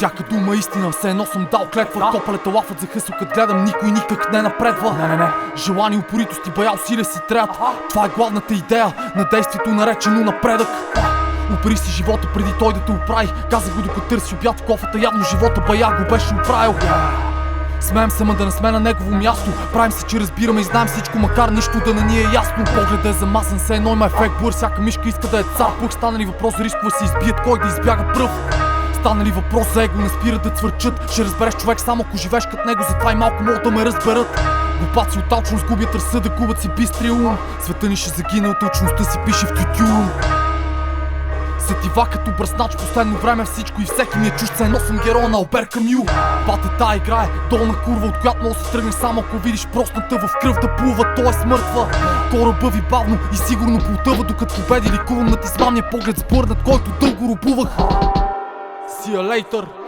Всяка дума истина, все едно съм дал клетва. Копалета лафат за хъсо, като гледам, никой никак не напредва. Не. Желание, упоритост и бая усилия си трябват. Това е главната идея на действието, наречено напредък. Опри си живота преди той да те оправи. Каза го докато търси обяд в кофата, явно живота бая го беше оправил. Смеем се, ма да не сме на негово място. Правим се, че разбираме и знаем всичко, макар нищо да не ни е ясно. Погледът е замасан, все едно има ефект блър. Всяка мишка иска да е цар плъх. Стана ли въпрос за рискове се избият, кой да избяга пръв. Стана ли въпрос за его, не спират да цвърчат. Ще разбереш човек само ако живееш като него, затова и малко могат да ме разберат. Глупаци от алчност губят разсъдък, губят си бистрия ум. Света ни ще загине, от точността си пише в тютюн. Сетива като бръснач, последно време всичко и всеки ми е чужд, едно съм героя на Албер Камю. Бате, тая игра е долна курва, от която може да се тръгнеш само ако видиш простната в кръв да плува, то е смъртва. Кораба ви бавно и сигурно потъва, докато победи ликувам над измамния поглед сбърнат, който дълго рубувах. See you later.